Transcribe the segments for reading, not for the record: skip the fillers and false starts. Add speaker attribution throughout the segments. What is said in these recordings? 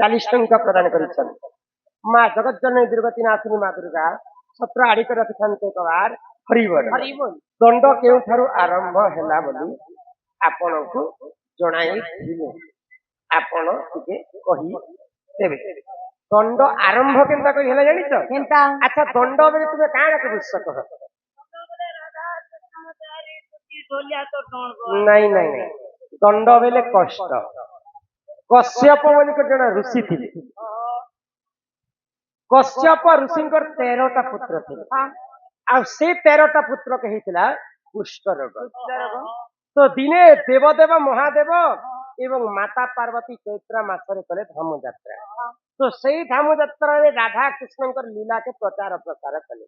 Speaker 1: 40 ଟଙ୍କା ପ୍ରଦାନ କରିଛନ୍ତି। ମା ଜଗତଜନନୀ ଦୁର୍ଗତି ନାଶିନୀ ମା ଦୁର୍ଗା ସତ୍ର ଆଡ଼ିକ ରଖିଥାନ୍ତେ କବାର ହରିବୋଲ। ଦଣ୍ଡ କେଉଁଠାରୁ ଆରମ୍ଭ ହେଲା ବୋଲି ଆପଣଙ୍କୁ ଜଣାଇଥିଲେ, ଆପଣ ଟିକେ କହିଦେବେ। ଦଣ୍ଡ ଆରମ୍ଭ କେନ୍ତା କରି ହେଲା ଜାଣିଛ? ଆଚ୍ଛା ଦଣ୍ଡ ବେଲେ ତୁମେ କାଣା ବୁଝଛ କହ? ନାଇଁ ନାଇଁ ନାଇଁ, ଦଣ୍ଡ ବେଲେ କଷ୍ଟ। କଶ୍ୟପ ବୋଲିକ ଜଣେ ଋଷି ଥିଲେ। କଶ୍ୟପ ଋଷିଙ୍କର 13ଟା ପୁତ୍ର ଥିଲେ। ଆଉ ସେ 13ଟା ପୁତ୍ର ହେଇଥିଲା କୁଷ୍ଠ ରୋଗ। ତ ଦିନେ ଦେବଦେବ ମହାଦେବ ଏବଂ ମାତା ପାର୍ବତୀ ଚୈତ୍ର ମାସରେ କଲେ ଧନୁ ଯାତ୍ରା। ତ ସେଇ ଧନୁ ଯାତ୍ରାରେ ରାଧା କୃଷ୍ଣଙ୍କର ଲୀଳାକେ ପ୍ରଚାର ପ୍ରସାର କଲେ।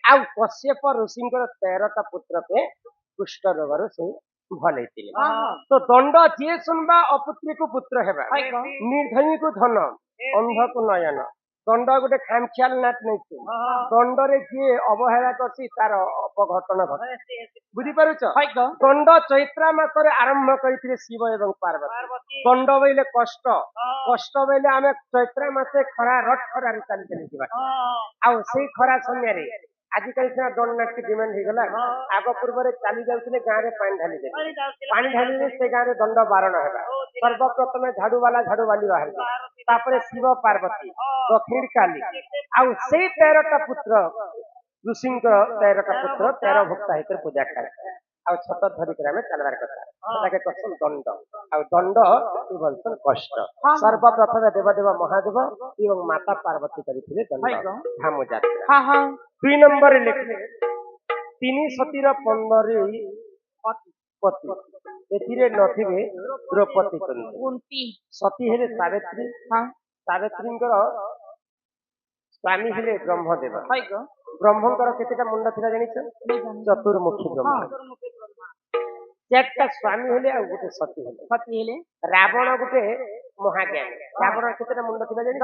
Speaker 1: ଆଉ କଶ୍ୟପ ଋଷିଙ୍କର 13ଟା ପୁତ୍ରକେ କୁଷ୍ଠ ରୋଗରୁ ସେ ଭଲ ହେଇଥିଲେ। ତ ଦଣ୍ଡ ଯିଏ ଶୁଣବା ଅପୁତ୍ରୀକୁ ପୁତ୍ର ହେବା, ନିର୍ଧନୀକୁ ଧନ, ଅନ୍ଧକୁ ନୟନ। ଦଣ୍ଡ ଗୋଟେ ଖାମଖିଆଲ ନାଟ ନେଇଛି। ଦଣ୍ଡରେ ଯିଏ ଅବହେଳା କରିଛି ତାର ଅପଘଟନ ଘଟେ। ବୁଝିପାରୁଛ? ଦଣ୍ଡ ଚୈତ୍ର ମାସରେ ଆରମ୍ଭ କରିଥିଲେ ଶିବ ଏବଂ ପାର୍ବତୀ। ଦଣ୍ଡ ବୋଇଲେ କଷ୍ଟ। କଷ୍ଟ ବୋଇଲେ ଆମେ ଚୈତ୍ର ମାସେ ଖରା ରଟ ଖରାରେ ଚାଲି ଚାଲିଯିବା। ଆଉ ସେଇ ଖରା ସମୟରେ ଆଜିକାଲି ସିନା ଦଣ୍ଡ ନାଟକି ଡିମାଣ୍ଡ ହେଇଗଲା। ଆଗ ପୂର୍ବରେ ଚାଲି ଯାଉଥିଲେ ଗାଁରେ ପାଣି ଢାଲି ଦେବେ। ପାଣି ଢାଲିଲେ ସେ ଗାଁରେ ଦଣ୍ଡ ବାରଣ ହେବା। ସର୍ବପ୍ରଥମେ ଝାଡୁବାଲା ଝାଡୁବାଲି ବାହାରିବେ, ତାପରେ ଶିବ ପାର୍ବତୀ, ଦକ୍ଷିଣ କାଲି। ଆଉ ସେଇ 13ଟା ପୁତ୍ର ଋଷିଙ୍କର 13ଟା ପୁତ୍ର 13 ଭକ୍ତା ହେଇକରି ପୂଜା କରେ। ଆଉ ଛତ ଧରିକରି ଆମେ ଚାଲବାର କଥା, ସେଟାକେ କହୁଛନ୍ ଦଣ୍ଡ। ଆଉ ଦଣ୍ଡ ବୋଲଛନ୍ କଷ୍ଟ। ସର୍ବପ୍ରଥମେ ଦେବଦେବ ମହାଦେବ ଏବଂ ମାତା ପାର୍ବତୀ କରିଥିଲେ ଦଣ୍ଡ ଧାମ ଯାତ୍ରା। 2 ନମ୍ବରରେ ଲେଖିଲେ 3 ସତୀର 15 ପତି। ଏଥିରେ ନଥିବେ ଦ୍ରୌପଦୀ କୁନ୍ତି। ସତୀ ହେଲେ ସାବିତ୍ରୀ। ସାବିତ୍ରୀଙ୍କର ସ୍ୱାମୀ ହେଲେ ବ୍ରହ୍ମଦେବ। ବ୍ରହ୍ମଙ୍କର କେତେଟା ମୁଣ୍ଡ ଥିଲା ଜାଣିଛ? ଚତୁର୍ମୁଖୀ ବ୍ରହ୍ମ। 4ଟା ସ୍ୱାମୀ ହେଲେ ଆଉ ଗୋଟେ ସତୀ ହେଲେ। ରାବଣ ଗୋଟେ ମହାଜ୍ଞାନୀ। ରାବଣ କେତେଟା ମୁଣ୍ଡ ଥିଲା ଜାଣିଛ?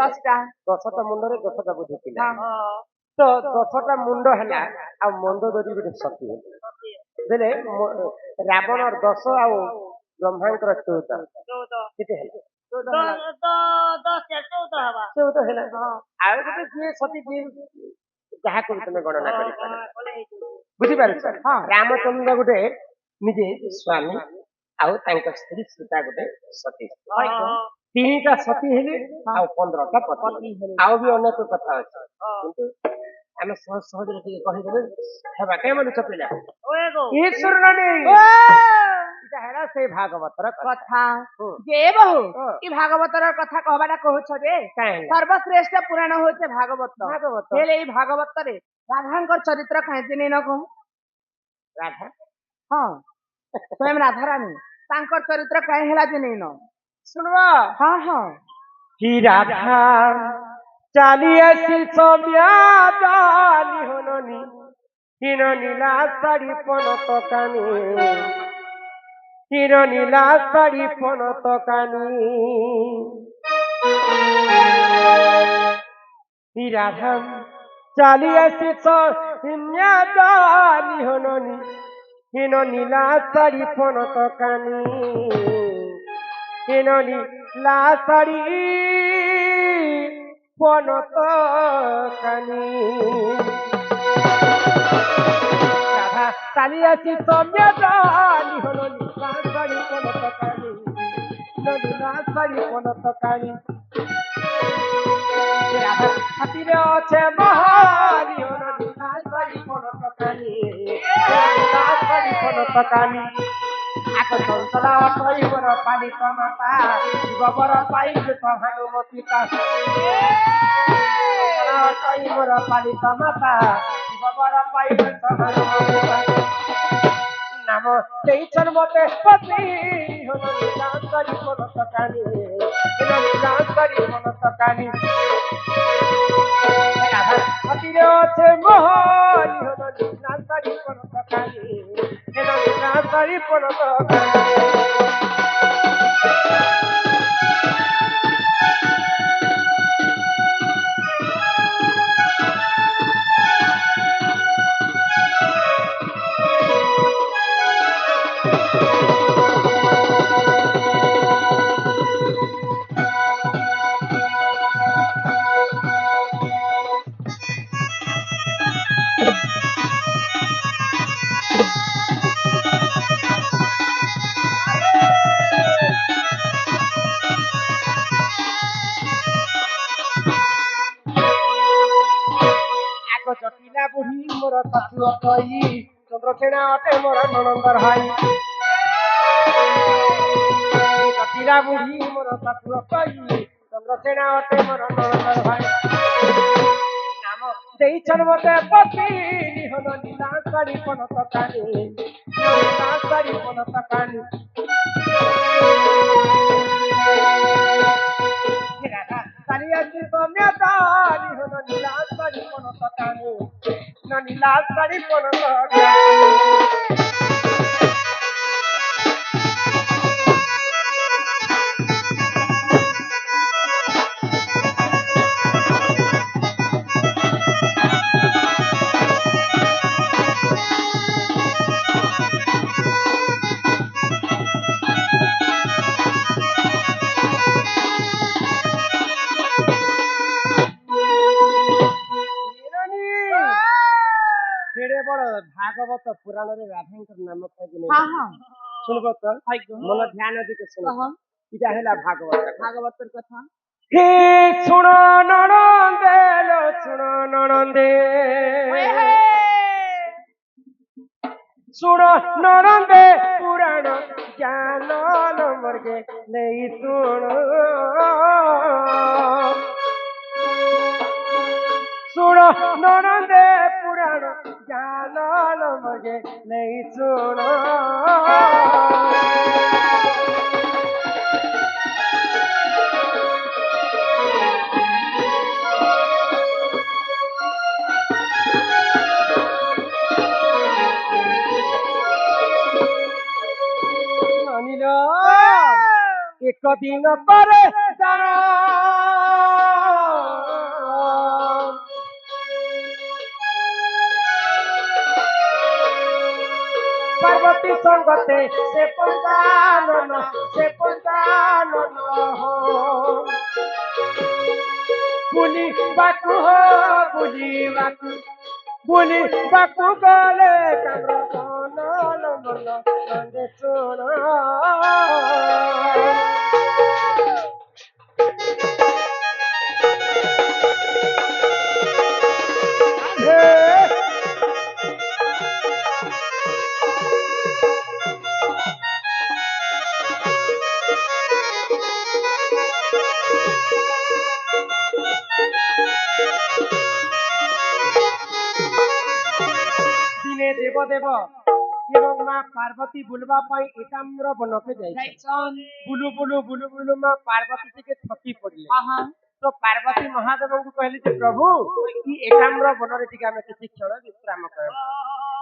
Speaker 1: 10ଟା ମୁଣ୍ଡରେ 10ଟା ବୁଦ୍ଧି ଥିଲା। ତ 10ଟା ମୁଣ୍ଡ ହେଲା ଆଉ ମନ୍ଦୋଦରୀ ଗୋଟେ ସତୀ ହେଲେ। ବେଲେ ରାବଣର 10 ଆଉ ବ୍ରହ୍ମାଙ୍କର 14 କେତେ ହେଲା? 14 ହେଲା। ଆଉ ଗୋଟେ ଯିଏ ସତୀ ଯିଏ ଯାହାକୁ ତମେ ଗଣନା କରିପାର। ବୁଝିପାରୁଛ? ରାମଚନ୍ଦ୍ର ଗୋଟେ ନିଜେ ସ୍ୱାମୀ ଆଉ ତାଙ୍କ ସ୍ତ୍ରୀ ସୀତା ଗୋଟେ ସତୀ। 3ଟା ସତୀ ହେଲେ ଆଉ 15ଟା ପତି। ଆଉ ବି ଅନେକ କଥା ଅଛି, କିନ୍ତୁ ଆମେ ସହଜରେ ଟିକେ କହିଦେଲେ ହେବା। କେଁ ମାନୁଛ ପିଲା? ଏଇଟା ହେଲା ସେଇ ଭାଗବତର କଥା।
Speaker 2: ଯେ ବହୁ ଇ ଭାଗବତର କଥା कहବାଟା କହୁଛ ଯେ ସର୍ବଶ୍ରେଷ୍ଠ ପୁରାଣ ହଉଛି ଭାଗବତ। ହେଲେ ଏଇ ଭାଗବତରେ ରାଧାଙ୍କର ଚରିତ୍ର କାହିଁକି ନେଇ ନ କହୁ?
Speaker 1: ରାଧା?
Speaker 2: ହଁ, ସ୍ୱୟଂ ରାଧାରାଣୀ ତାଙ୍କର ଚରିତ୍ର କାହିଁ ହେଲା ଯେ ନେଇ ନ
Speaker 1: ଶୁଣବ?
Speaker 2: ହଁ।
Speaker 1: କି ରାଧା ଚାଲି ଆସି ସୌମ୍ୟାଦାନି ହନନି ହୀନ নীলা শাড়ি পনত কানি, হীন নীলা শাড়ি পনত কানি। রাধা চালি আসি সৌম্যাদানি হননি হীন নীলা শাড়ি পনত কানি, হীন নীলা শাড়ি পনত কানি। রাধা চালি আসি সৌম্যাদানি হলো নীলা শাড়ি পনত কানি, নীলা শাড়ি পনত কানি। রাধা ছাতিরে আছে মহানি হলো নীলা শাড়ি পনত কানি, নীলা শাড়ি পনত কানি। আক চঞ্চলা শৈবর পালিত মাতা, গোবর পাইছে ভানুমতী তা। শৈবর পালিত মাতা, গোবর পাইছে ভানুমতী তা। নাম সেইছন মতে পতি হলো নীলা শাড়ি পনত কানি, নীলা শাড়ি পনত কানি। রাধা ছাতিরে আছে মহানি হলো নীলা শাড়ি পনত কানি, নীলা শাড়ি পনত কানি। ଶାଶୁ ଅଟଇ ଚନ୍ଦ୍ରସେନା ଅଟେ ମୋର ନଣନ୍ଦର ଭାଇ କଟିଲା ବୁଢୀ ମୋର ଶାଶୁ ଅଟଇ ଚନ୍ଦ୍ରସେନା ଅଟେ ମୋର ନଣନ୍ଦର ଭାଇ ନାମ ଦେଇଛନ୍ ମତେ ପତି ନିହନ নীলা শাড়ি পনত কানি নীলা শাড়ি পনত কানি কালিয়াছি তোমরা দানি হলো নীলা শাড়ি পনত কানি না নীলা শাড়ি পনত কানি भागवत पुराण रे राधांकर नाम शुणब तो मन ध्यान दिके शुण इटा हैला भागवत
Speaker 2: कथा
Speaker 1: हे सुण नणंदे लो सुण नणंदे सुण नणंदे पुराण ज्ञान नमर्गे नहीं सुण सुण नणंदे पुराण ज्ञान नमर्गे नहीं सुण एक दिन पर पार्वती संगते से पंचानन हो बुली बाकू हो बुली बाकू गले कमर मन नंदे सुन दिने देवदेव एवं माँ पार्वती बुलवा पाई एकाम्र बनके जाइछन बुलु बुलु बुलु बुलु माँ पार्वती के थकी पड़ले तो पार्वती महादेव को कहली जे प्रभु ई एकाम्र बनरे टिके हमें किछि क्षण विश्राम करब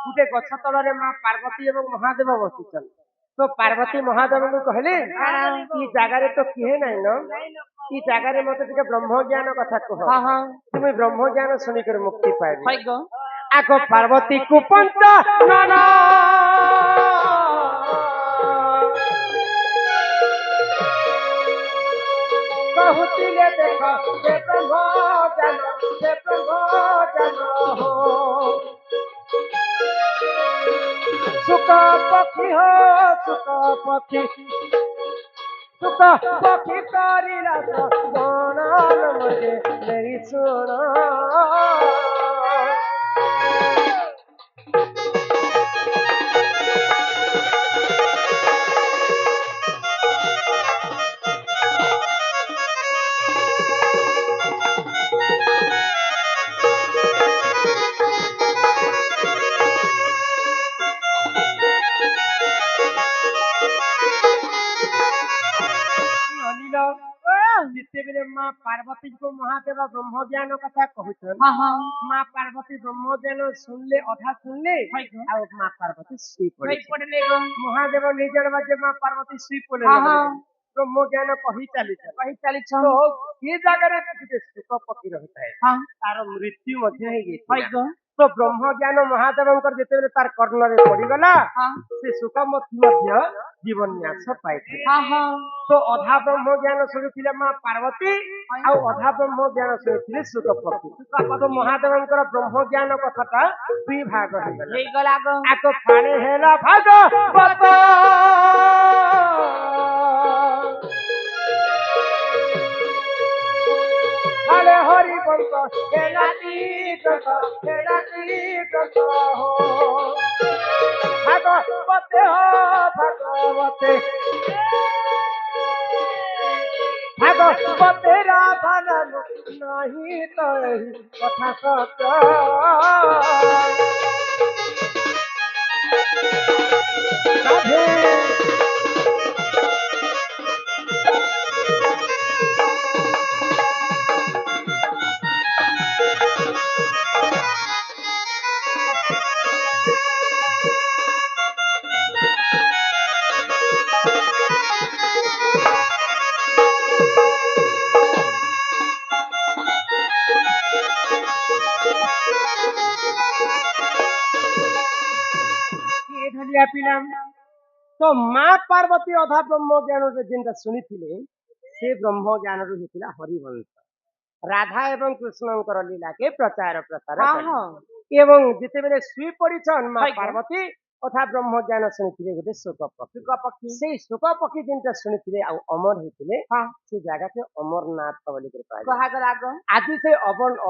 Speaker 1: गुटे गछ तलरे माँ पार्वती एवं महादेव बसिछन तो पार्वती महादेव को कहले ई जगह रे तो किहे नै न ई जगह रे मते टिके ब्रह्म ज्ञान कथा कह तुम ब्रह्म ज्ञान सुनि कर मुक्ति पाइबे आको पार्वती कुपंत नाना बहुतिले देखो से ब्रह्म ज्ञान हो सुख पक्षी हो सुख पक्षी तारी रस गाना मुझे नहीं सुना जितेबेले माँ पार्वती को महादेव ब्रह्म ज्ञान कथा कहछन माँ पार्वती ब्रह्म ज्ञान सुनले अधा सुनले आ माँ पार्वती सुई पड़ले महादेव निजर बाजे माँ पार्वती सुई पड़ले ब्रह्म ज्ञान कही चली तो ये जगह रे सुख पक्षी रहता है तार मृत्यु मध्य हे तो ब्रह्म ज्ञान महादेव जिते तार कर्ण रे पड़ी गला से सुख मध्य जीवन न्यास पाई तो अधा ब्रह्म ज्ञान शुणुले माँ पार्वती आ अधा ब्रह्म ज्ञान शुणुले सुख पक्षी तो महादेव ब्रह्म ज्ञान कथा दुई भाग आक फाणे हेला भागवत हरे हरि পঙ্ক হেলাতি গ্রন্থ হো ভাগবতে ভাগবতে ভাগবতে রাধা নাম নাহি তহি কথা সত্য রাধে ପିଲାম ତ ମା ପାର୍ବତୀ ଅଧା ବ୍ରହ୍ମ ଜ୍ଞାନରେ ଯେନ୍ଟା ଶୁଣିଥିଲେ ସେ ବ୍ରହ୍ମ ଜ୍ଞାନରୁ ହେଇଥିଲା ହରିବଂଶ ରାଧା ଏବଂ କୃଷ୍ଣଙ୍କର ଲୀଳାକେ ପ୍ରଚାର ପ୍ରସାର ଏବଂ ଯେତେବେଳେ ଶୋଇ ପଡିଛନ୍ ମା ପାର୍ବତୀ ଅଧା ବ୍ରହ୍ମ ଜ୍ଞାନ ଶୁଣିଥିଲେ ଗୋଟେ ଶୋକ ପକ୍ଷୀ ସେଇ ଶୋକ ପକ୍ଷୀ ଯେନ୍ଟା ଶୁଣିଥିଲେ ଆଉ ଅମର ହେଇଥିଲେ ସେ ଜାଗାକେ ଅମରନାଥ ବୋଲିକରି କୁହାଗଲା ଆଜି ସେ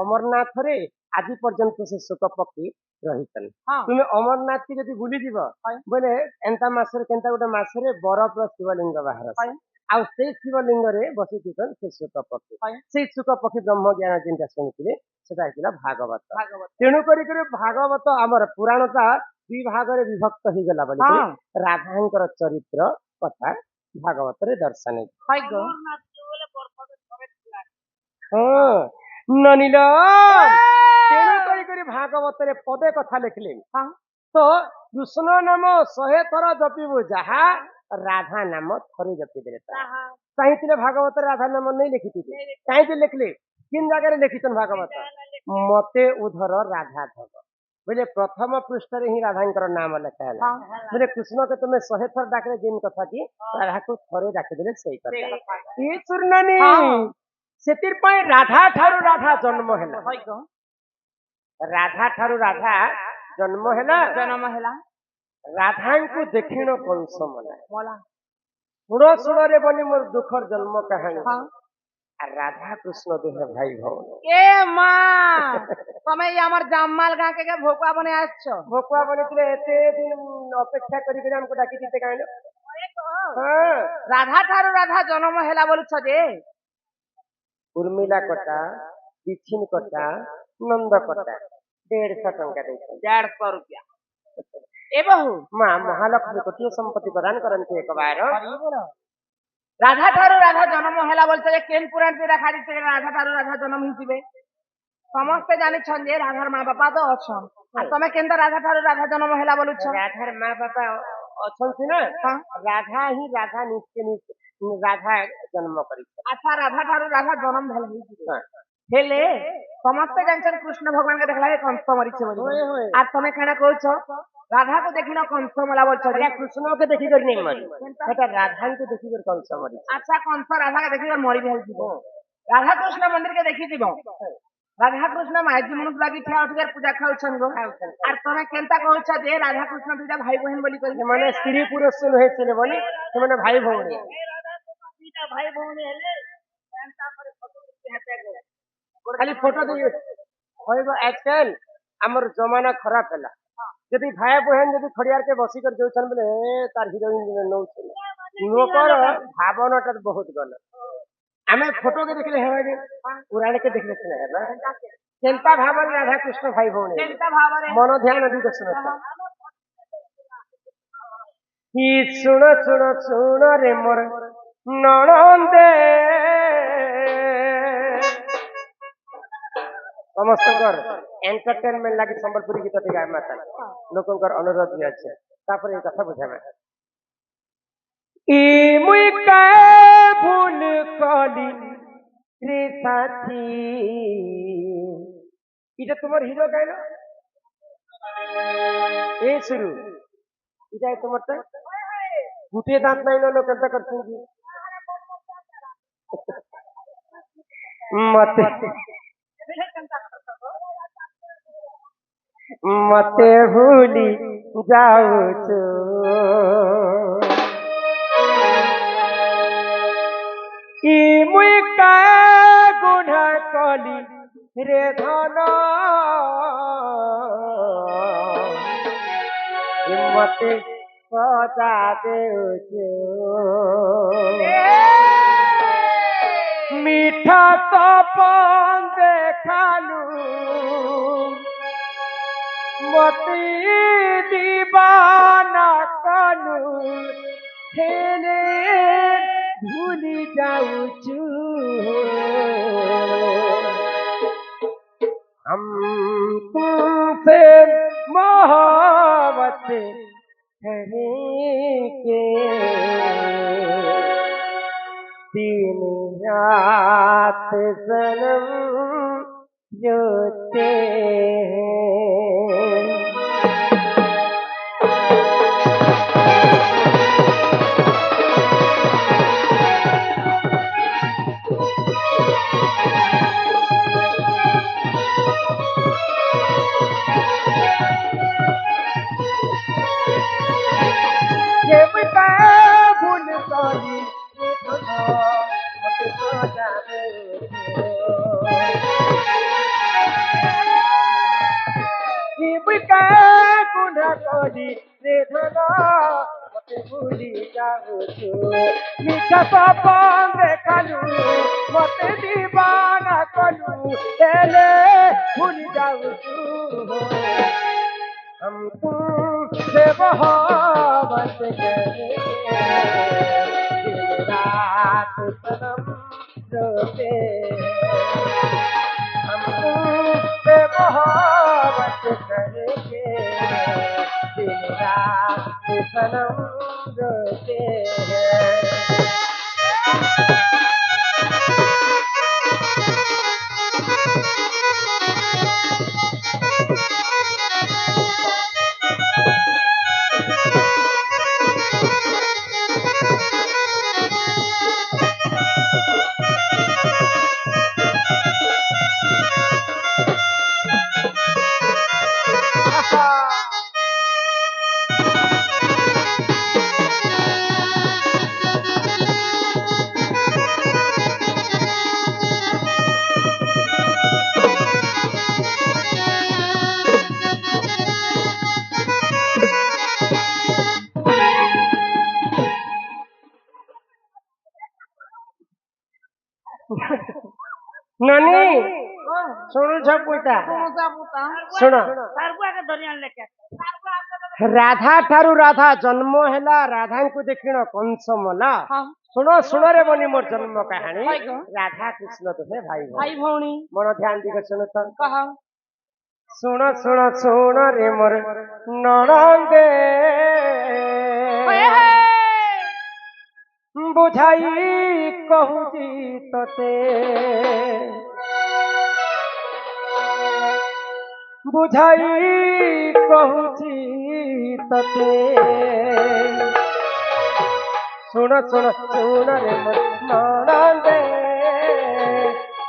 Speaker 1: ଅମରନାଥରେ ଆଜି ପର୍ଯ୍ୟନ୍ତ ସେ ଶୋକ ପକ୍ଷୀ ରହିଛନ୍ ତୁମେ ଅମରନାଥ କି ଯଦି ବୁଲିଯିବ ବୋଲେ ଏନ୍ତା ମାସରେ କେନ୍ତା ଗୋଟେ ମାସରେ ବରଫର ଶିବଲିଙ୍ଗ ବାହାର ଆଉ ସେଇ ଶିବଲିଙ୍ଗରେ ବସିଥିସନ୍ ସେ ଶୋକ ପକ୍ଷୀ ସେଇ ଶୋକ ପକ୍ଷୀ ବ୍ରହ୍ମ ଜ୍ଞାନ ଯେନ୍ଟା ଶୁଣିଥିଲେ ସେଟା ହେଇଥିଲା ଭାଗବତ ତେଣୁ କରିକରି ଭାଗବତ ଆମର ପୁରାଣଟା ଦୁଇ ଭାଗରେ ବିଭକ୍ତ ହେଇଗଲା ବୋଲି ରାଧାଙ୍କର ଚରିତ୍ର କଥା ଭାଗବତରେ ଦର୍ଶାନ ନନିଲ ତେଣୁ କରିକରି ଭାଗବତରେ ପଦେ କଥା ଲେଖିଲେ ତ କୃଷ୍ଣ ନାମ 100 ଥର ଜପିବୁ ଯାହା ରାଧା ନାମ ଥରେ ଜପିଦେଲେ ଚାହିଁଥିଲେ ଭାଗବତରେ ରାଧା ନାମ ନେଇ ଲେଖିଥିଲେ କାହିଁକି ଲେଖିଲେ କିନ୍ ଜାଗାରେ ଲେଖିଛନ୍ ଭାଗବତ ମତେ ଉଧର ରାଧା ଧବ ବୋଲେ ପ୍ରଥମ ପୃଷ୍ଠରେ ହିଁ ରାଧାଙ୍କର ନାମ ଲେଖା ହେଲା ବୋଲେ କୃଷ୍ଣକେ ତୁମେ 100 ଥର ଡାକିଲେ ଯେନ୍ କଥା କି ରାଧାକୁ ଥରେ ଡାକିଦେଲେ ସେଇ କଥା ଏ ଚୂର୍ଣ୍ଣାନୀ ସେଥିପାଇଁ ରାଧା ଠାରୁ ରାଧା ଜନ୍ମ ହେଲା ରାଧା ଠାରୁ ରାଧା ଜନ୍ମ ହେଲା ରାଧାଙ୍କୁ ଦେଖିଣ କଂସ ମଲା ଶୁଣରେ ବନି ମୋର ଦୁଃଖର ଜନ୍ମ କାହାଣୀ ରାଧା କୃଷ୍ଣ ଦୁହେଁ ଭାଇ ଭଉଣୀ
Speaker 2: ଏ ମା ତମେ ଆମର ଜାମାଲ ଗାଁ କେ ଭୋକୁଆ ବନେ ଆସିଛ
Speaker 1: ଭୋକୁଆ ବନେଇଥିଲେ ଏତେ ଦିନ ଅପେକ୍ଷା କରିକି ଆମକୁ ଡାକିଥିଲେ କାହିଁକି
Speaker 2: ରାଧା ଠାରୁ ରାଧା ଜନ୍ମ ହେଲା ବୋଲୁଛ ଯେ
Speaker 1: ଉର୍ମିଲା କଟା ବିଛିନ୍ କଟା ନନ୍ଦ କଟା 150 ଟଙ୍କା ଦେଇଛନ୍ତି
Speaker 2: 150 रुपया ए बहु
Speaker 1: माँ महालक्ष्मी को संपत्ति प्रदान करती एक बार
Speaker 2: राधा ठारू राधा जन्म हैला बोलते जे केन पुराण पे रखा दिसे राधा ठारू राधा जन्म हिसिबे समस्त जानि छन जे राधार माँ बापा तो अछन आ तमे केनता राधा ठारू राधा जन्म हैला बोलुछ
Speaker 1: राधार माँ बापा अछन छी ना राधा ही राधा निश्चय राधा जन्म करी
Speaker 2: अच्छा राधा ठारू राधा जन्म भेल हिसिबे हेले समस्त जानछन कृष्ण भगवान के देखला कंस मरिछ बोली आ तमे केना कहछ राधा को देखिनो कंस मला बोलछ
Speaker 1: जे कृष्ण के देखि कर नहीं मरी एटा राधा को देखि कर कंस मरी
Speaker 2: अच्छा कंस राधा के देखि कर मरी भेल जीवो राधा कृष्ण मंदिर के देखि जीवो राधा कृष्ण माजी मनुष लागी ठा उठकर पूजा खाउछन गो आर तमे केनता कहछ जे राधा कृष्ण दुटा भाई बहन बोली कहि
Speaker 1: माने स्त्री पुरुष से होय छले बोली से माने भाई भौणी
Speaker 2: दुटा भाई बहन हेले केनता पर फोटो हाते गो
Speaker 1: खाली फोटो दे होइबो आजकल हमर जमाना खराब हैला यदि भाई बहन यदि खड़ियार के बसी कर जोछन बोले तार हीरोइन नौ छले लोकर भावनाटा बहुत गलत हमें फोटो के देखले हेबे पुराण के देखले छले हेबे केनता भावन राधा कृष्ण भाई भौणी
Speaker 2: केनता भावरे
Speaker 1: मन ध्यान अधिक सुनो ही सुनो सुनो सुनो रे मोर नणंदे समस्तकर एंटरटेनमेंट लगी संबलपुरी गीत टे गाय माता लोकंकर अनुरोध भी अच्छे तापर ये कथा बुझाबे ई मुई का भूल कली रे साथी इटा तुम्हार हीरो गायलो ए शुरू इटा तुम्हार त गुटे दांत नहीं लो करता करती मते मते भूली जाऊ छो ई मुई का गुना कली রে ধন মতে সজা দেউଛୁ মিঠা তপন দেখালু মতি দিবানা কলু হেলে ভুলি যাউଛୁ हम तुमसे मोहब्बत करेंगे दिन रात सनम जोते हैं ये बता भूल गई मत सजा ये बता गुनाह करी रे धना मत भूली जाऊछु मीठा सपन देखालु मत दीवाना कलु हेले भूली जाऊछु हम तुमसे मोहब्बत करेंगे दिन रात सनम रोते हम तुमसे मोहब्बत करेंगे दिन रात सनम रोते हैं नानी ଶୁଣୁଛ ପୁଇତା ଶୁଣ ରାଧା ଠାରୁ ରାଧା ଜନ୍ମ ହେଲା ରାଧାଙ୍କୁ ଦେଖିଣ କଂସ ମଲା ଶୁଣ ଶୁଣ ରେ ବନି ମୋର ଜନ୍ମ କାହାଣୀ ରାଧା କୃଷ୍ଣ ଦୁହେଁ ଭାଇ
Speaker 2: ଭାଇ ଭଉଣୀ
Speaker 1: ମୋର ଧ୍ୟାନ ଟିକେ ଶୁଣ ତ ଶୁଣ ଶୁଣ ଶୁଣ ରେ ମୋର ନଣନ୍ଦେ ବୁଝାଇ କହୁଛି ତତେ ବୁଝାଇ କହୁଛି ତତେ ଶୁଣ ଶୁଣ ଶୁଣ ରେ ମୋ ନଣନ୍ଦେ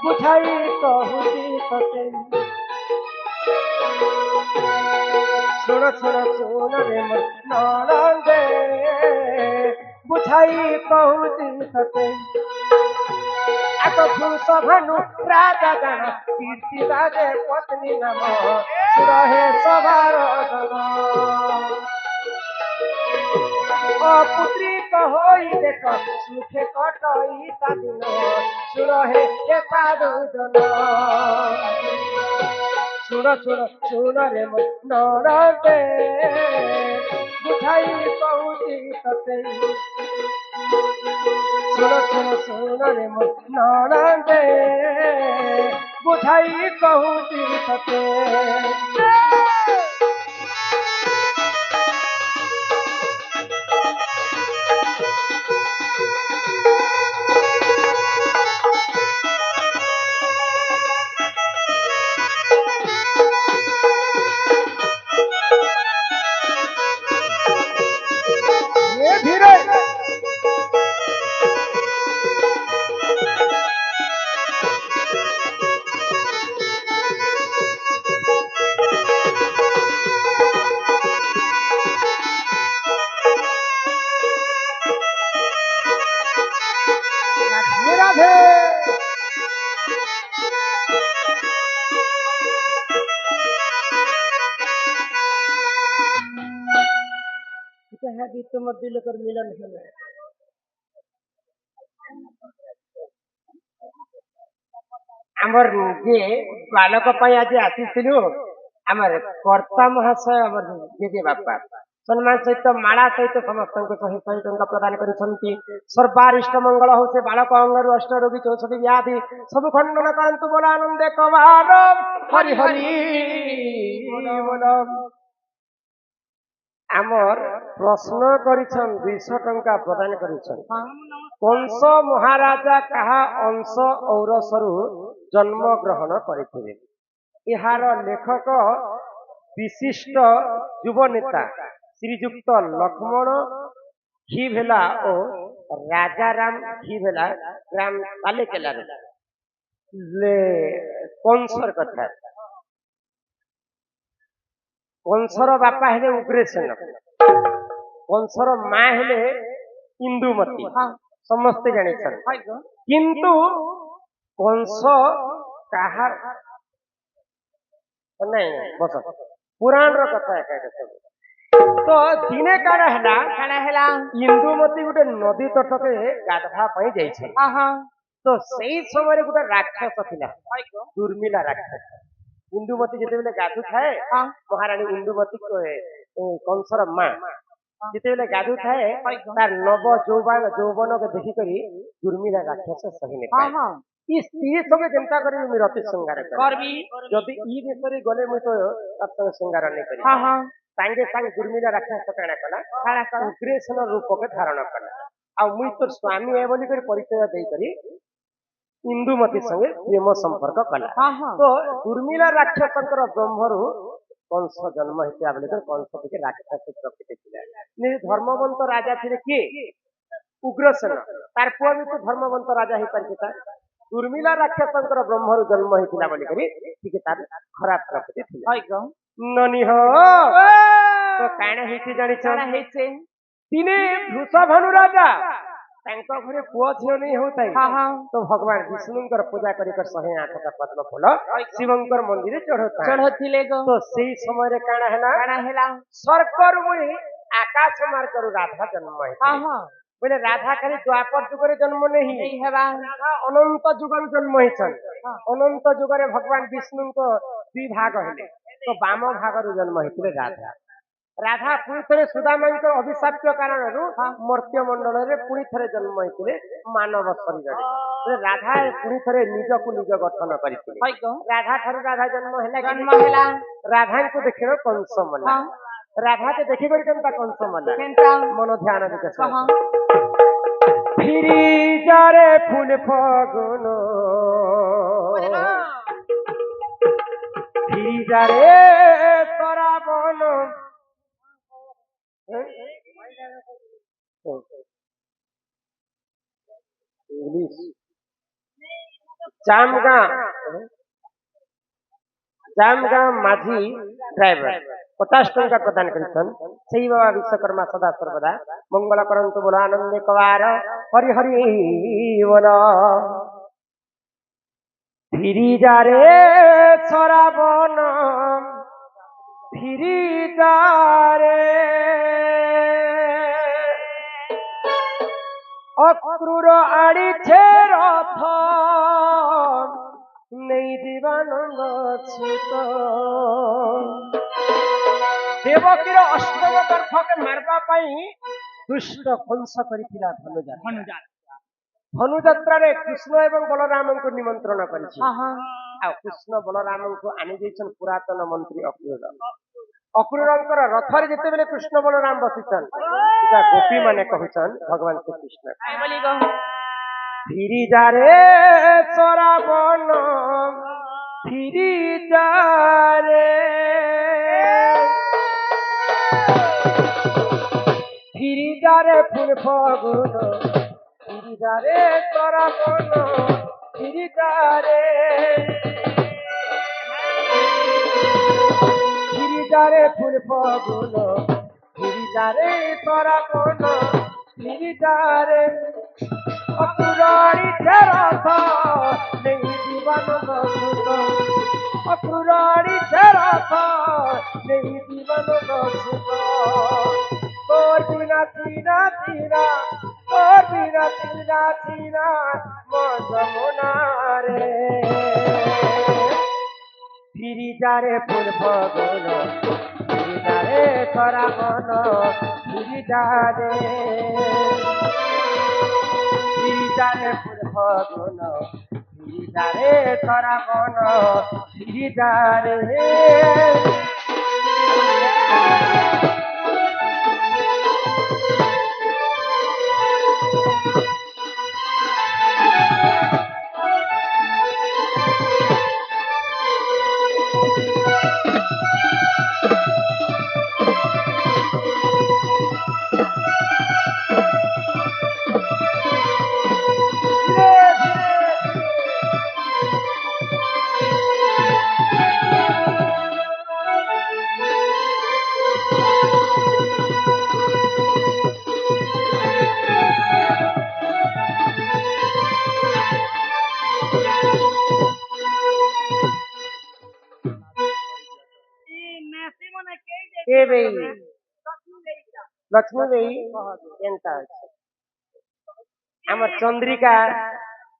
Speaker 1: ବୁଝାଇ କହୁଛି ତତେ ଶୁଣ ଶୁଣ ଶୁଣ ରେ ମୋ ନଣନ୍ଦେ ବୁଝାଇ କହୁଛି ତତେ ଆଗ ସଭାନୁ ରାଜା ଜାଣ କୀର୍ତ୍ତି ବାଜେ ପତ୍ନୀ ନାମ ରହେ ସଭାର ଧନ ଅପୁତ୍ରିକ ହୋଇ ଦେଖ ସୁଖେ କଟଇ ତା ଦିନ ସୁରହେ ଏତାରୁ ଧନ ଶୁଣ ଶୁଣ ଶୁଣ ରେ ମୋ ନଣନ୍ଦେ ବୁଝାଇ କହୁଛି ତତେ ଶୁଣ ଶୁଣ ଶୁଣ ରେ ମୋ ନଣନ୍ଦେ ବୁଝାଇ କହୁଛି ତତେ कि तुम दिल कर मिलन है आमर जे बालक पाई आज आसीलु आमर कर्ता महाशय आमर जेजे बापा सम्मान सहित माला सहित समस्त को 100 टंका प्रदान करिसंती सर्वारिष्ट मंगल हो से बालक अंगरु अष्ट रोगी 64 व्याधि सब खंडन करंतु बोल आनंदे कवार हरि हरि बोल आमर प्रश्न करिछन 200 टंका प्रदान करिछन कंस महाराजा कहा अंश औरसरु जन्म ग्रहण करथिले इहार लेखक विशिष्ट युव नेता श्रीजुक्त लक्ष्मण घी भेला और राजाराम घी भेला ग्राम तालेकेला ले कंसर कथा कंसर बापा हेले उग्रसेन कंसर माँ हेले इंदुमती समस्ते जानिछन किंतु कंस कहा नहीं बस पुराण रो कथा है तो दिने काड़ा हैला इंदुमती गोटे नदी तटके गाधवा पई जाई छै तो सेई समय रे गोटे राक्षस थिला दुर्मिला राक्षस इंदुमती जेते बेले गाधु थाए महारानी इंदुमती कंसर माँ जेते बेले गाधु थाए तार नव जौवन के देखि करी दुर्मिला राक्षस सही ने पाए इस समय चिंता करी मी रति श्रृंगार करबी जदि ई देशरे गले मु तो तत्व श्रृंगार नहीं करी सांगे सांगे दुर्मिला राक्षस काना कला उग्रसेन रूप के धारण कला आ मुई तो स्वामी है बोली कर परिचय देई करी इंदुमती संगे प्रेम संपर्क कला तो दुर्मिला राक्षसंकर ब्रह्मरु कंस जन्म हिता बोली कर कंस के राक्षस प्रकृति थिला धर्मवंत राजा थिले के उग्रसेन तार पुआ भी तो धर्मवंत राजा ही परिचिता दुर्मिला राक्षसंकर ब्रह्मरु जन्म हिता बोली करी ठीक तार खराब प्रकृति थिला ननी हो तो काणे हिची जानि छ दिने वृषभानु राजा तांको घरे पुओ झियो नहीं होताई तो भगवान विष्णुंकर पूजा करी कर 108 का पद्म फूल शिवंकर मंदिर चढ़थिले तो सेही समय रे काणा हैला सरकर मुई आकाश मार्ग करू राधा जन्म है बोले राधा खाली द्वापर जुगरे जन्म नहीं हेबा राधा अनंत जुगर जन्म हिछन अनंत जुगरे भगवान विष्णु को दुई भाग हेले तो वाम भागर जन्म हितले राधा राधा पुणी थे सुदामा अभिशाप कारण मर्त्य मंडल में पुणी थे जन्म होते मानव शरीर राधा पुणी थे निज को निज गठन करते राधा ठार राधा जन्म है राधा को देख कंस मना राधा के देखी कंस मना मन ध्यान फिरी जारे फूल फगुन फिरी जारे तराबन इंग्लिश जामगा माझी ड्राइवर 50 टंका प्रदान करिसन सही बाबा विश्वकर्मा सदा सर्वदा मंगल करंतु बोला आनंद कवार हरि हरि बोल फिरी जा रे सराबन फिरी जा रे अक्रूर आड़ी छे रथ नहीं दीवानंद देवकीर अष्टम गर्भ के मारवा दुष्ट कंस करिथिला धनुजात्रा रे कृष्ण एवं बलराम को निमंत्रण कृष्ण बलराम को आनी देछन पुरातन मंत्री अक्रूर रथ रे जेते बेले कृष्ण बलराम बसिछन गोपी माने कहछन भगवान श्री कृष्ण फिरी जा रे सराबन फिरी जा रे फिरी जा रे फूल फगुन फिरी जा रे सराबन फिरी जा रे फिरी जा रे फूल फगुन फिरी जा रे सराबन फिरी जा रे अक्रूराड़ी रथ नहीं दीवानंद सुत अक्रूराड़ी रथ नहीं दीवानंद सुत तोर बिना চিনা চিনা তোর বিনা চিনা চিনা মজমনা রে ফিরি যারে ফুল ফগল ফিরি যারে করা মন ফিরি যারে ফিরি যারে ফুল ফগল ফিরি যারে করা মন ফিরি যারে কে বেই লক্ষ্মী বেই কেনতা আছে আমার চন্দ্রিকা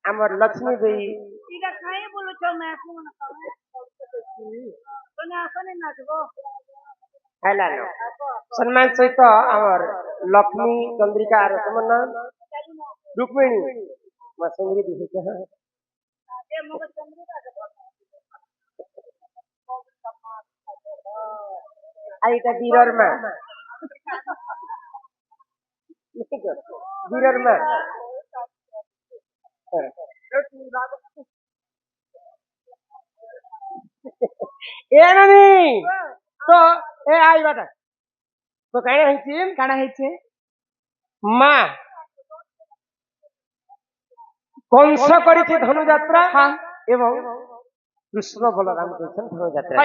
Speaker 1: আমার লক্ষ্মী বেই
Speaker 2: এটা খাই বলেছ মেসি মনে করে তুমি আসলে নাচবো
Speaker 1: হেলা সম্মান সহিত আমার লক্ষ্মী চন্দ্রিকা আর তোমার নাম রুক্মিণী মা সঙ্গী দিছে আর এটা বীরর মা বীরর মা এ নানি তো এ আই বাটা তো কাইনা হইছি
Speaker 2: কানা হয়েছে
Speaker 1: মা কংস করেছে ধনুযাত্রা এবং কৃষ্ণ বলরাম করেছেন ধনুযাত্রা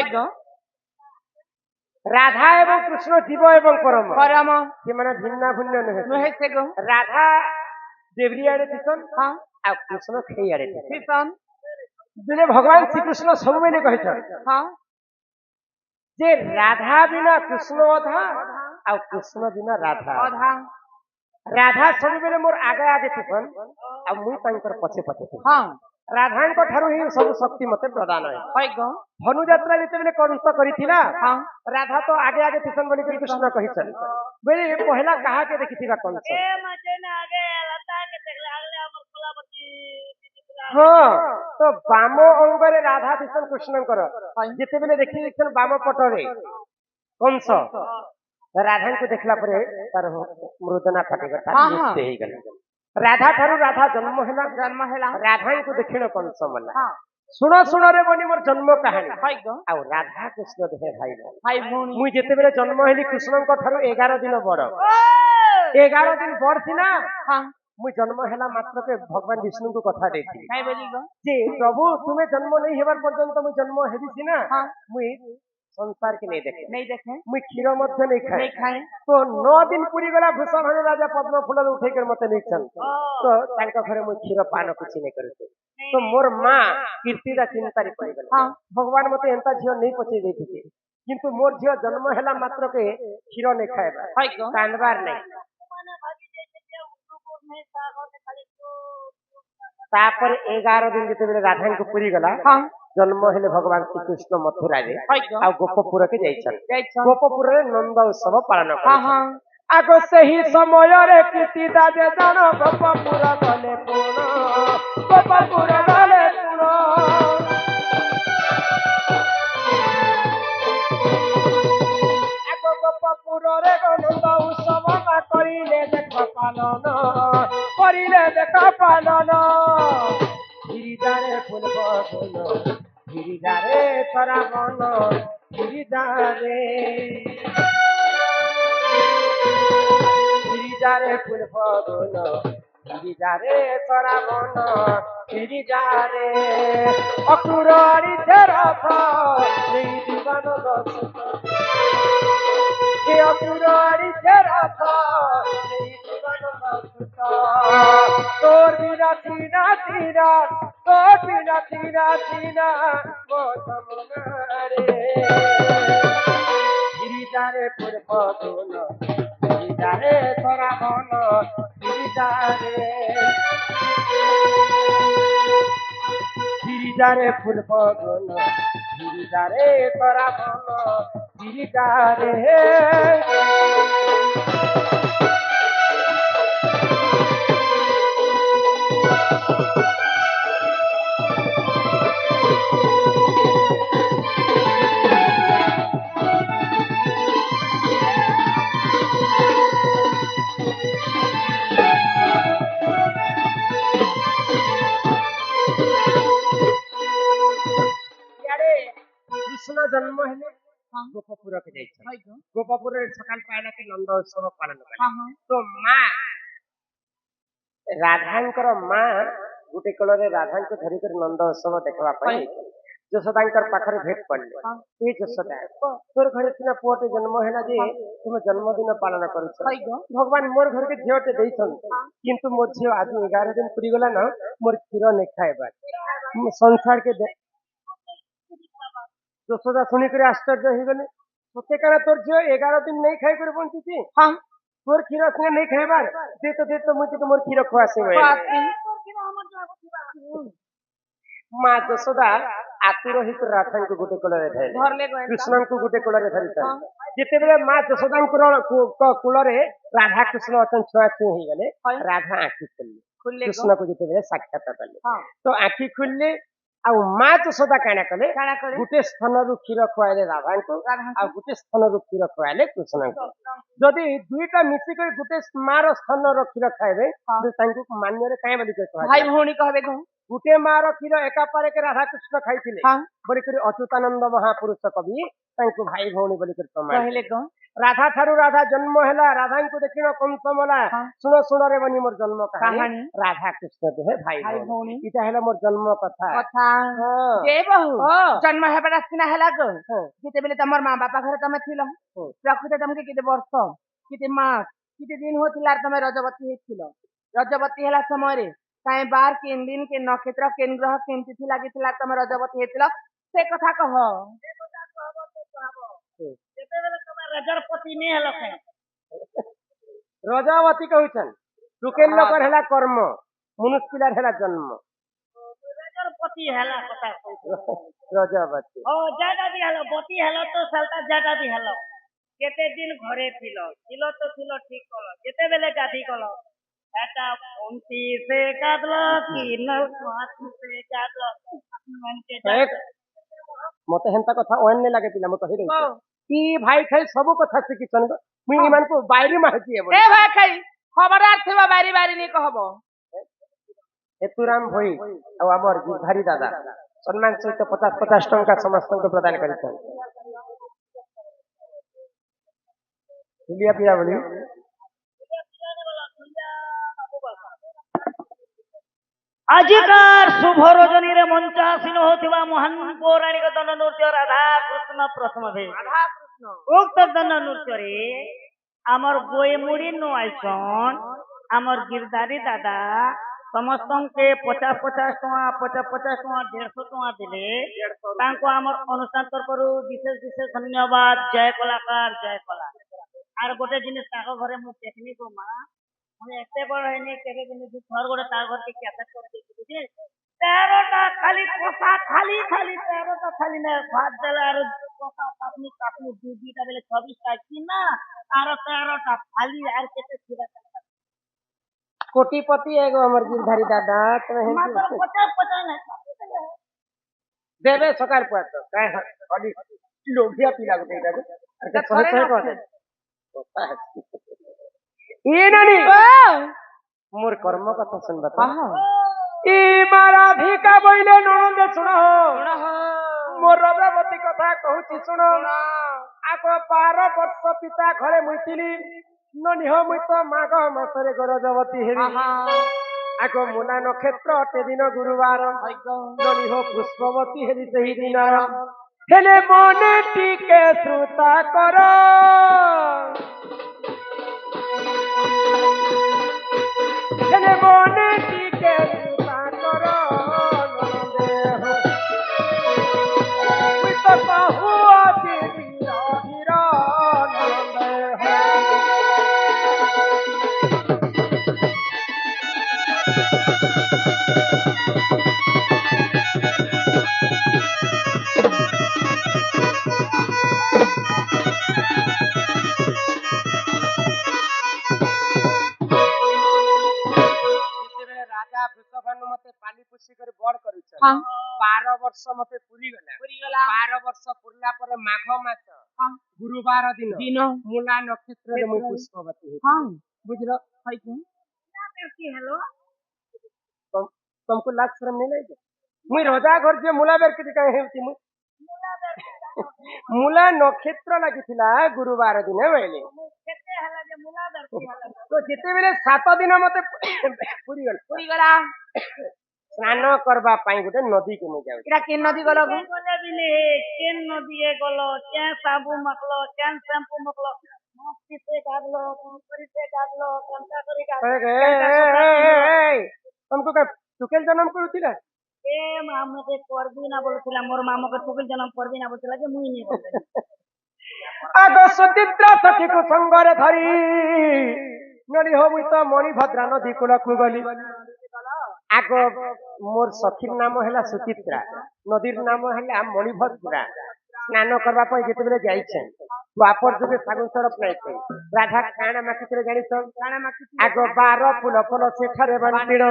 Speaker 1: রাধা এবং কৃষ্ণ জীব এবং পরম
Speaker 2: পরম
Speaker 1: ସେମାନେ ଭିନ୍ନ ଭିନ୍ନ ନୁହେଁ
Speaker 2: ନୁହେଁ গো
Speaker 1: ରାଧା ଦେବରୀ ଆଡେ ଥିସନ୍ ଆଉ କୃଷ୍ଣ ଖେଇ ଆଡେ ଥିସନ୍
Speaker 2: কিষণ
Speaker 1: ଦିନେ ଭଗବାନ ଶ୍ରୀକୃଷ୍ଣ ସବୁବେଳେ କହିଛନ୍ ଯେ ରାଧା ବିନା କୃଷ୍ଣ ଅଧା ଆଉ କୃଷ୍ଣ ବିନା ରାଧା
Speaker 2: ଅଧା
Speaker 1: ରାଧା ସବୁବେଳେ ମୋର ଆଗେ ଆଗେ ଥିସନ୍ ଆଉ ମୁଁ ତାଙ୍କର ପଛେ ପଛେ ଥିସନ୍
Speaker 2: ହଁ
Speaker 1: ରାଧାଙ୍କ ଠାରୁ ହିଁ ସବୁ ଶକ୍ତି ମତେ ପ୍ରଦାନ ହୁଏ
Speaker 2: ଗো
Speaker 1: ଧନୁଯାତ୍ରା ଯେତେବେଳେ କଂସ କରିଥିଲା
Speaker 2: ହଁ
Speaker 1: ରାଧା ତ ଆଗେ ଆଗେ ଥିସନ୍ ବୋଲି କୃଷ୍ଣ କହିଛନ୍ତି ବେଲେ ପହିଲା କାହାକେ ଦେଖିଥିବା କଂସ
Speaker 2: ଏ ମତେ ନା ଆগে ଲତା କେ ଦେଖଲା আগলে আমার কলাপতি
Speaker 1: ହଁ ତ ବାମ ଅଙ୍ଗରେ ରାଧା ଥିସନ୍ କୃଷ୍ଣଙ୍କର ଯେତେବେଳେ ଦେଖି ଦେଇଛନ୍ ବାମ ପଟରେ କଂସ ରାଧାଙ୍କୁ ଦେଖିଲା ପରେ ତାର ମୃଦନା ଫାଟିଗଲା ତାର ମୃତ୍ୟୁ ହେଇଗଲା ରାଧା ଠାରୁ ରାଧା ଜନ୍ମ ହେଲା ରାଧାଙ୍କୁ ଦେଖିଣ କଂସ ମଲା ଶୁଣ ଶୁଣରେ ବୋଲି ମୋର ଜନ୍ମ କାହାଣୀ ଆଉ ରାଧା କୃଷ୍ଣ ଦେହେ ଭାଇ
Speaker 2: ଭଉଣୀ
Speaker 1: ମୁଇଁ ଯେତେବେଳେ ଜନ୍ମ ହେଲି କୃଷ୍ଣଙ୍କ ଠାରୁ 11 ଦିନ ବଡ 11 ଦିନ ବଡ ଥିଲା मुझ जन्म है मात्र भगवान विष्णु को कथा देती जे प्रभु तुम्हें जन्म नहीं हेबार पर्यंत मुझ जन्म हेबी सीना मुई संसार के नहीं देखे मुई क्षीर मध्य नहीं खाए तो 9 दिन पूरी गला वृषभानु राजा पद्म फूल उठे कर मते नहीं तो तांका घरे मुई क्षीर पान कुछ नहीं करते तो मोर माँ कीर्तिदा चिंतारी पड़ गला भगवान मते एंता झियो नहीं पचे देथिते किंतु मोर झियो जन्म है मात्र के क्षीर नहीं खाएबा कांदबार नहीं तापर 11 दिन जिते राधा को पुरी गला जन्म हेले भगवान श्री कृष्ण मथुरा रे आ गोपपुर के जाइछन गोपपुर रे नंद उत्सव पालन करछन आगो सही समय रे कीर्तिदा जे जानो गोपपुर गले पुण गोपपुर गले पुण आगो गोपपुर रे नंद उत्सव करिले देख पालन करिले देख पालन गिरिजारे फूल बदल गिरिजारे तरा मन गिरिजारे गिरिजारे फूल बदल गिरिजारे तरा मन गिरिजारे अकुरारी रथ नहीं दीवान दस के अकुरारी रथ नहीं दीवान दस तोर बिना सीना सीना तोर बिना सीना सीना मौसम रे गिरिजारे फूल बदल গিরিজারে তোরা বন গিরিজারে গিরিজারে ফুল বন গিরিজারে তোরা বন গিরিজারে ইয়ারে কৃষ্ণ জন্ম হেলে গোপপুরকে যাইছেন গোপপুরের সকাল পাইলাকে নন্দ উৎসব পালন করে তো মা ରାଧାଙ୍କର ମା ଗୋଟେ କୋଳରେ ରାଧାଙ୍କୁ ଧରିକରି ନନ୍ଦ ଉତ୍ସବ ଦେଖିବା ପାଇଁ ଯଶୋଦାଙ୍କର ପାଖରେ ଭେଟ ପଡିଲେ ଏ ଯଶୋଦା ତୋର ଘରେ ସିନା ପୁଅଟେ ଜନ୍ମ ହେଲା ଯେ ତୁମେ ଜନ୍ମଦିନ ପାଳନ କରୁଛ ଭଗବାନ ମୋର ଘରକେ ଝିଅଟେ ଦେଇଛନ୍ତି କିନ୍ତୁ ମୋ ଝିଅ ଆଜି 11 ଦିନ ପୁରୀ ଗଲା ନା ମୋର କ୍ଷୀର ନେଇ ଖାଇବାର ସଂସାରକେ ଯଶୋଦା ଶୁଣିକରି ଆଶ୍ଚର୍ଯ୍ୟ ହେଇଗଲେ ସତେ କାଣା ତୋର ଝିଅ 11 ଦିନ ନେଇ ଖାଇକରି ବଞ୍ଚିଛି তোর ক্ষীর সঙ্গে নেই খাইবার দে তো মুই তোকে মোর ক্ষীর খোয়াছে মা যশোদা আতুর হিত রাধাଙ୍କୁ ଗୋଟେ କୋଳରେ ଧରିଲେ କୃଷ୍ଣଙ୍କୁ ଗୋଟେ କୋଳରେ ଧରିଛନ୍ତି ଯେତେବେଳେ ମା ଯଶୋଦାଙ୍କର କୂଳରେ ରାଧା କୃଷ୍ଣ ଅଛନ୍ତି ଛୁଆଛୁଇଁ ହେଇଗଲେ ରାଧା ଆଖି ଖୋଲିଲେ କୃଷ୍ଣକୁ ଯେତେବେଳେ ସାକ୍ଷାତ କଲେ ତ ଆଖି ଖୋଲିଲେ ଆଉ ମା ଯଶୋଦା କାଣା କଲେ ଗୋଟେ ସ୍ଥାନରୁ କ୍ଷୀର ଖୁଆଇଲେ ରାଧାଙ୍କୁ ଆଉ ଗୋଟେ ସ୍ଥାନରୁ କ୍ଷୀର ଖୁଆଇଲେ କୃଷ୍ଣଙ୍କୁ ଯଦି ଦୁଇଟା ମିଶିକରି ଗୋଟେ ମାର ସ୍ଥାନର କ୍ଷୀର ଖାଇବେ ତାଙ୍କୁ ମାନ୍ୟରେ କାହିଁ ବୋଲି ଭାଇ ଭଉଣୀ କହିବେ ଗୋଟେ ମାର କ୍ଷୀର ଏକା ପାରେକେ ରାଧାକୃଷ୍ଣ ଖାଇଥିଲେ ବୋଲିକରି ଅଚ୍ୟୁତାନନ୍ଦ ମହାପୁରୁଷ କବି ତାଙ୍କୁ ଭାଇ ଭଉଣୀ ବୋଲିକରି କହିଲେ ରାଧା ଠାରୁ ରାଧା ଜନ୍ମ ହେଲା ରାଧାଙ୍କୁ ଦେଖିନ କଂସମଲା ଶୁଣ ଶୁଣରେ ବନି ମୋର ଜନ୍ମ କାହାଣୀ ରାଧା କୃଷ୍ଣ ଦୁହେଁ ଭାଇ ଭଉଣୀ ଏଇଟା ହେଲା ମୋର ଜନ୍ମ କଥା ଜନ୍ମ ହେବାଟା ସିନା ହେଲା ଯେତେବେଳେ ତମର ମା ବାପା ଘରେ ତମେ ଥିଲ ପ୍ରକୃତ ତମକୁ କେତେ ବର୍ଷ କେତେ ମାସ କେତେ ଦିନ ହଉଥିଲା ତମେ ରଜବତୀ ହେଇଥିଲ ରଜବତୀ ହେଲା ସମୟରେ କାଇଁ ବାର କେନ୍ ଦିନ କେନ୍ ନକ୍ଷତ୍ର କେନ୍ ଗ୍ରହ କେମିତି ଥିଲା ଲାଗିଥିଲା ତମେ ରଜବତୀ ହେଇଥିଲ ସେ କଥା କହ ଯେତେବେଳେ ତମେ ରଜପତି ନି ହେଲ ରଜବତୀ କହୁଛନ୍ ଟୁକେଲ ଲୋକର ହେଲା କର୍ମ ମନୁଷ୍ୟ ପିଲାର ହେଲା ଜନ୍ମ ରଜପତି ହେଲା କଥା ରଜବତୀ ଯାଟା ବି ହେଲ ବତୀ ହେଲ ତ ସାଲଟା ଯାଟା ବି ହେଲ କେତେ ଦିନ ଘରେ ଥିଲ ତ ଥିଲ ଠିକ କଲ ଯେତେବେଳେ ଗାଧି କଲ এটা পন্থী সে কাটল কি মতে হেন্তা কথা অন্য লাগে পিলা মতো হেরে কি ভাই খাই সব কথা শিখিছন মুই ইমানকু বাইরে মাহিতি এ ভাই খাই খবরদার থিবা বাইরে বাইরে নি কহব হেতুরাম ভই আর আমার গিরধারী দাদা সম্মান সহিত 50 টঙ্কা সমস্তকে প্রদান করেছেন লিয়া পিয়া বলি
Speaker 3: আজিকার শুভ রজনীরে মঞ্চাসীন হওয়া মহান পৌরাণিক দণ্ড নৃত্য রাধা কৃষ্ণ প্রথম ভেদ উক্ত দণ্ড নৃত্যরে আমার গোয়েমুড়ি নু আইসন আমার গিরধারী দাদা সমস্তকে 50 টঙ্কা 50 টঙ্কা 150 টঙ্কা দিলে তাঙ্কু আমার অনুষ্ঠান তরফরু বিশেষ বিশেষ ধন্যবাদ জয় কলাকার জয় কলা আর গোটে জিনিস তাଙ୍କ ঘরে মু দেখনি গো মা মানে এতে বড় হয়নি কেবে জিনিস ঘর গোটে তার ঘরকে ক্যাপচার করে দিয়েছি 13টা খালি কষা খালি 13টা খালি না ভাত ডাল আর কষা কাপনি কাপনি দুইটা বেলে 26টা কি না আর 13টা খালি আর কেতে ছিড়া
Speaker 1: কোটিপতি এগো আমার গিরধারী দাদা তুমি
Speaker 3: মাত্র 50 না
Speaker 1: দেবে সকাল পর তো কাই খালি লোভিয়া পিলা গোটে এটা আচ্ছা সহে সহে কথা এ নানি মোর কর্ম কথা শুনবা তো ই মারাধিকা বইলে ননন্দে শুনো মোর রজবতী কথা কহুছি শুনো আগ 12 বর্ষ পিতা ঘরে মুইছিলি ননিহ মুই তো মাঘ মাসরে রজবতী হেরি আগ মুলা নক্ষত্র তে দিন গুরুবার ননিহ পুষ্পবতী হেরি সেই দিন হেলে মনে টিকে শ্রুতা কর হেলে মনে টিকে শ্রুতা কর মুই তো কহু অতি ধীর ধীর নন্দে ବର୍ଷ ମତେ ପୁରୀ ଗଲା
Speaker 2: ପୁରିଗଲା
Speaker 1: 12 ବର୍ଷ ପୁରିଲା ପରେ ମାଘ ମାସ
Speaker 2: ହଁ।
Speaker 1: ଗୁରୁବାର ଦିନ
Speaker 2: ଦିନ
Speaker 1: ମୂଳା ନକ୍ଷତ୍ରରେ ମୁଁ ପୁଷ୍ପବତୀ ହେଲି
Speaker 2: ହଁ
Speaker 1: ବୁଝିଲ
Speaker 2: হয়তো কি হলো
Speaker 1: तुमको लाज शर्म नहीं लगे मुई रोजा घर जे मूला बेर के कहीं हेउती मुई मूला नक्षत्र लागिथिला गुरुवार दिन बेले
Speaker 2: কেতে হলা যে মুলা দরকি হলা
Speaker 1: तो जेते बेले 7 दिन मते पुरी गल
Speaker 2: পুরিগলা
Speaker 1: स्नान करबा पाई गोटे नदी के मु जाउ
Speaker 2: এটা কি নদী গলো
Speaker 3: গলে দিলে কেন নদিয়ে গেল কে সাবু মাখলো কেন শ্যাম্পু মাখলো মস্তিতে কাটলো পুরিতে কাটলো কাঁচা করে
Speaker 1: तुमको का टुकेल जन्म करूथिला
Speaker 3: এ মামুকে করবি না বলছিলাম মোর মামুকে টুকুল জনম করবি না বলছিল যে মুই নেই বলতে
Speaker 1: आगो सुचित्रा सखी को संगरे धरी नदी हो मुई तो मणिभद्रा नदी कूलकू गली आगो मोर सखीर नाम हैला सुचित्रा नदीर नाम हैला मणिभद्रा स्नान करबा पई जेते बेले जाइछे द्वापर जुगे सागु सरप नाही राधा काना माखितरे जानिछ काना माखित आगो 12 फूल फल सेठारे बांटिण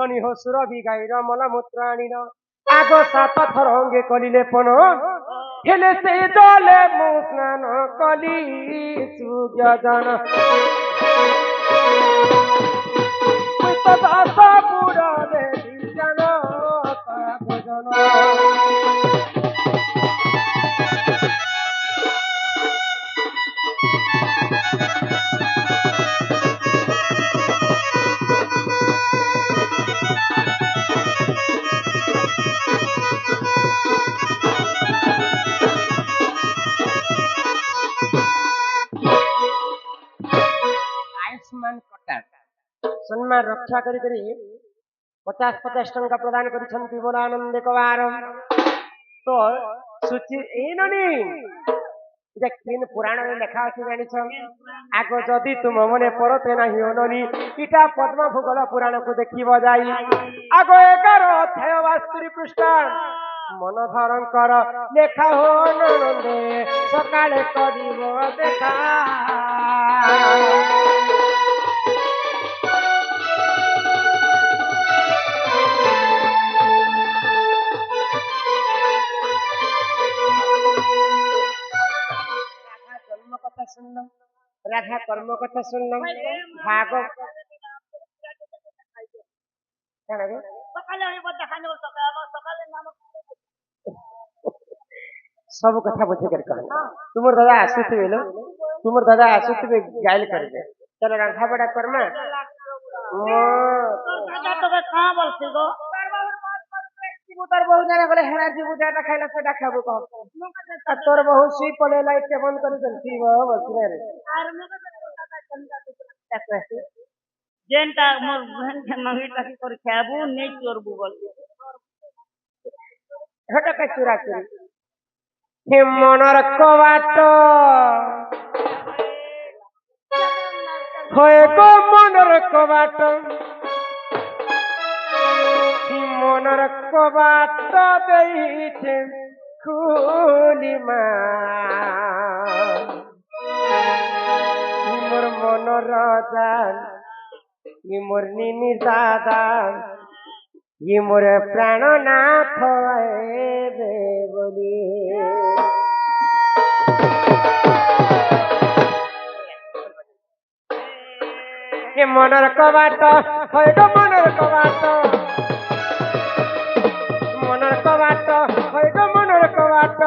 Speaker 1: ननी हो सुरभि गाईर मलमूत्राणीन आगो 7 थर अंगे कलिले पण हेले से जले मु स्नान कली सुजन तो दास पुरा दे जन भजन आयुष्मान कटार सम्मान रक्षा करी 50-50 टंका प्रदान करिसंती मोर आनंद कवार तो सुचि ए ननी जे किन पुराण रे लेखा अछि जानिछ आगो जदी तुम मने परते नाही ओननी इटा पद्म भूगोल पुराण को देखिबो जाई आगो 11 अध्याय 72 पृष्ठ मन धरंकर लेखा हो नंदे सकाळे करिबो देखा राधा कर्म कथा सुनल भाग
Speaker 3: সকালে হইব দেখানি সকালে সকালে নাম
Speaker 1: सब कथा बुझे कर कहल तुमर दादा आसुथिबे लो तुमर दादा आसुथिबे गाइल करबे चलो राधा बड़ा करमा
Speaker 3: দাদা তোকে কাঁ বলছি গো
Speaker 2: জীবতার বহু জানা গলে হেনা জীবুটাটা খাইলা সেটা খাবো কহ
Speaker 1: तोर बहु सी पले लाइट के बंद कर चलती वो बसने रे
Speaker 3: আর যেনটা মোর ভেনকে নহিটা কি করে খাবু নেই করবু বলছি
Speaker 1: हटा का चुरा चुरी हे मनर कवाट होए गो मनर कवाट मनर कवाट देइछे खुली मा मोर मनर जान ये मोर निनी दादा ये मोर प्राणनाथ रे बोली ये मनर कवाट होय गो मनर कवाट मनर कवाट होय गो मनर कवाट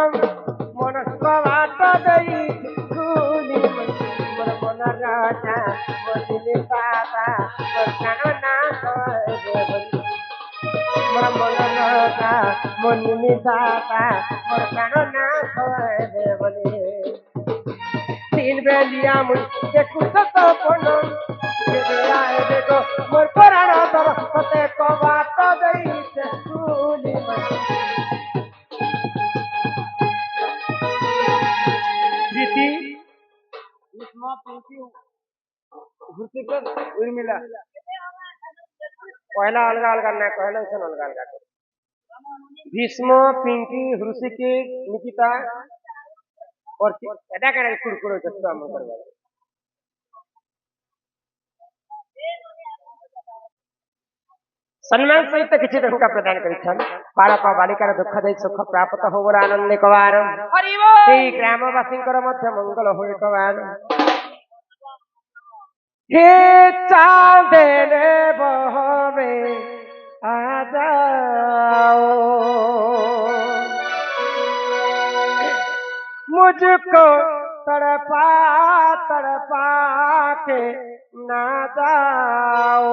Speaker 1: मनर कवाट देई खुली मोर मनर राजा मोर दिल दादा मोर प्राणनाथ रे बोली मोर मनर राजा मोर दिल दादा मोर प्राणनाथ रे बोली तीन बेलिया मुई देखु सत कोनो देखो मोर प्राण तर सते कवाट देइछे खुली प्रीति उर्मिला पहला अलग अलग ना कहले से अलग अलग भीष्म पिंकी हृषिकेश निकिता और एटा करे कुरकुरो जस्तो हम करबा सम्मान सहित किसी टंका प्रदान कर बालक बालिकार दुख दे सुख प्राप्त हो आनंद कबार ग्रामवासी मंगल हो कबार हे चांदने बहवे आ जाओ मुझको तड़पा तड़पा के ना जाओ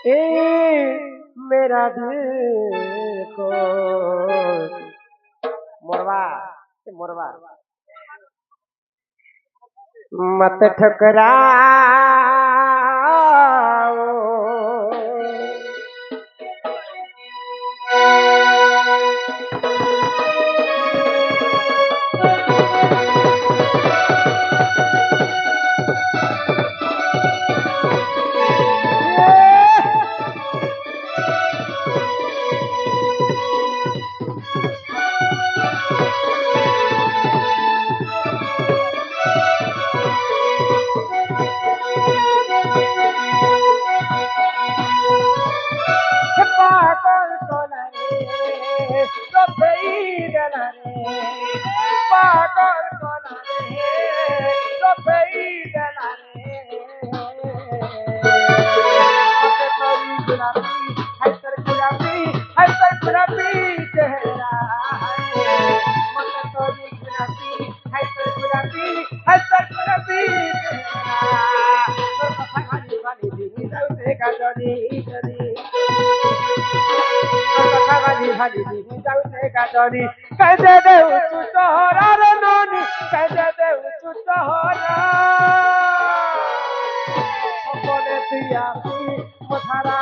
Speaker 1: ए मेरा दिल को मोरवा मोरवा मत ठुकराओ कैसे दे चुटोरा रे नोनी कैसे दे चुटोरा अपने दिया मथारा